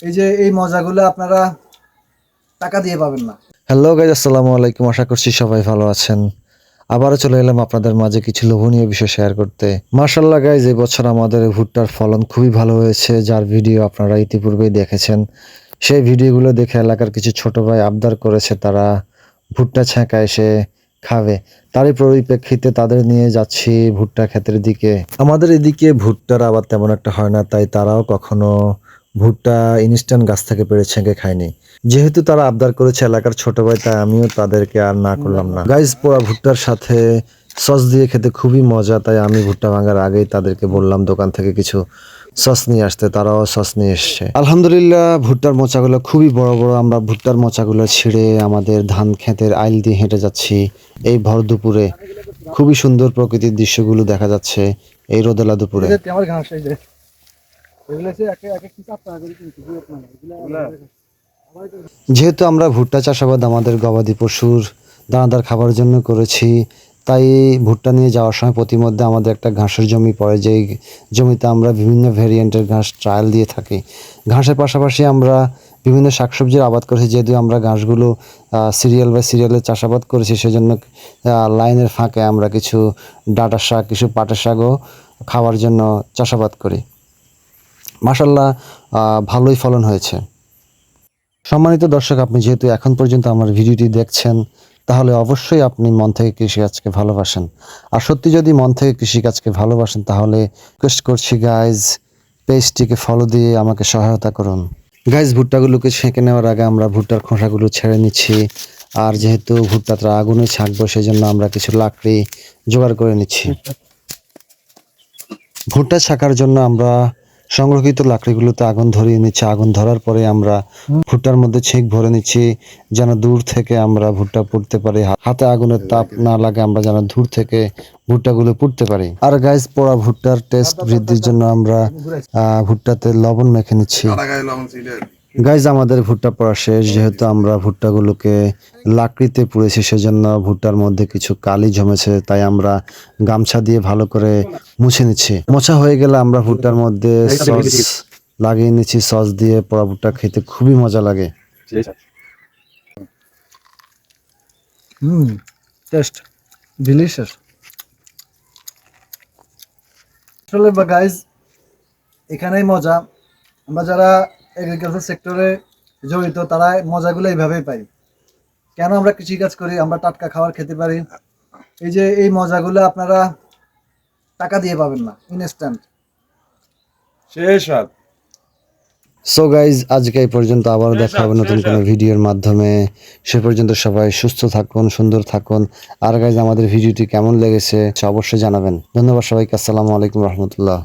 এই যে এই মজাগুলো আপনারা টাকা দিয়ে পাবেন না। হ্যালো গাইজ, আসসালামু আলাইকুম। আশা করছি সবাই ভালো আছেন। আবারও চলে এলাম আপনাদের মাঝে কিছু লোভনীয় বিষয় শেয়ার করতে। মাশাআল্লাহ গাইজ, এই বছর আমাদের ভুট্টার ফলন খুবই ভালো হয়েছে, যার ভিডিও আপনারা ইতিপূর্বেই দেখেছেন। সেই ভিডিওগুলো দেখে এলাকার কিছু ছোট ভাই আবদার করেছে তারা ভুট্টা ছ্যাঁকা এসে খাবে। তারই পরিপ্রেক্ষিতে তাদের নিয়ে যাচ্ছি ভুট্টা ক্ষেতের দিকে। আমাদের এদিকে ভুট্টার আবার তেমন একটা হয় না, তাই তারাও কখনো ভুট্টা ইনস্ট্যান্ট গাছ থেকে পেড়ে ছেঁকে খায়নি। যেহেতু তারা আবদার করেছে এলাকার ছোট ভাই, তাই আমিও তাদেরকে আর না করলাম না। গাইজ, পোড়া ভুট্টার সাথে সস দিয়ে খেতে খুবই মজা, তাই আমি ভুট্টা ভাঙার আগেই তাদেরকে বললাম দোকান থেকে কিছু সস নিয়ে আসতে। তারাও সস নিয়ে এসছে। আলহামদুলিল্লাহ, ভুট্টার মোচাগুলো খুবই বড় বড়। আমরা ভুট্টার মোচাগুলো ছিঁড়ে আমাদের ধান ক্ষেতের আইল দিয়ে হেঁটে যাচ্ছি এই ভর দুপুরে। খুবই সুন্দর প্রকৃতির দৃশ্যগুলো দেখা যাচ্ছে এই রোদেলা দুপুরে। আমার ঘাস এই যে এগুলো হচ্ছে এক এক পিস 8 টাকা করে কিনছি এগুলো। যেহেতু আমরা ভুট্টা চাষাবাদ আমাদের গবাদি পশুর দানাদার খাবার জন্য করেছি, তাই ভুট্টা নিয়ে যাওয়ার সময় প্রতিমধ্যে আমাদের একটা ঘাসের জমি পড়ে, যেই জমিতে আমরা বিভিন্ন ভেরিয়েন্টের ঘাস ট্রায়াল দিয়ে থাকি। ঘাসের পাশাপাশি আমরা বিভিন্ন শাকসবজির আবাদ করেছি। যেহেতু আমরা ঘাসগুলো সিরিয়াল বাই সিরিয়ালে চাষাবাদ করেছি, সেজন্য লাইনের ফাঁকে আমরা কিছু ডাঁটা শাক, কিছু পাটের শাকও খাওয়ার জন্য চাষাবাদ করি। মাশাআল্লাহ, ভালোই ফলন হয়েছে। সম্মানিত দর্শক, আপনি যেহেতু এখন পর্যন্ত আমার ভিডিওটি দেখছেন, তাহলে অবশ্যই আপনি মন থেকে কৃষিকাজকে ভালোবাসেন। আর সত্যি যদি মন থেকে কৃষিকাজকে ভালোবাসেন, তাহলে রিকোয়েস্ট করছি গাইজ, পেজটিকে ফলো দিয়ে আমাকে সহায়তা করুন। গাইজ, ভুট্টাগুলোকে ছেঁকে নেওয়ার আগে আমরা ভুট্টার খোসাগুলো ছেড়ে নিচ্ছি। আর যেহেতু ভুট্টাটা আগুনে ছাঁকবো, সেই জন্য আমরা কিছু লাকড়ি জোগাড় করে নিচ্ছি। ভুট্টা ছাকার জন্য আমরা সংরক্ষিত লাকড়িগুলোতে আগুন ধরিয়ে নিচ্ছি। আগুন ধরার পরে আমরা ভুট্টার মধ্যে ছেঁক ভরে নিচ্ছি, যেন দূর থেকে আমরা ভুট্টা পুড়তে পারি। হাতে আগুনের তাপ না লাগে, আমরা যেন দূর থেকে ভুট্টাগুলো পুড়তে পারি। আর গাইজ, পোড়া ভুট্টার টেস্ট বৃদ্ধির জন্য আমরা ভুট্টাতে লবণ মেখে নিচ্ছি। গাইজ, আমাদের ভুট্টা পোড়া শেষ। যেহেতু আমরা ভুট্টাগুলোকে লাকড়িতে পুড়েছি, সেজন্য ভুট্টার মধ্যে কিছু কালি জমেছে, তাই আমরা গামছা দিয়ে ভালো করে মুছে নিচ্ছি। মোছা হয়ে গেলে আমরা ভুট্টার মধ্যে সস লাগিয়ে নিচ্ছি। সস দিয়ে পোড়া ভুট্টা খেতে খুবই মজা লাগে। Test delicious. আসলে গাইজ, এখানেই মজা। আমরা যারা এগ্রিকালচার সেক্টরে জড়িত, তারা মজাগুলো এইভাবেই পাই। কেন আমরা কৃষিকাজ করি? আমরা টাটকা খাবার খেতে পারি। এই যে এই মজাগুলো আপনারা টাকা দিয়ে পাবেন না, ইনস্ট্যান্ট। সো গাইজ, আজকে এই পর্যন্ত। আবার দেখা হবে নতুন কোনো ভিডিওর মাধ্যমে। সে পর্যন্ত সবাই সুস্থ থাকুন, সুন্দর থাকুন। আর গাইজ, আমাদের ভিডিওটি কেমন লেগেছে অবশ্যই জানাবেন। ধন্যবাদ সবাইকে। আসসালামু আলাইকুম রহমতুল্লাহ।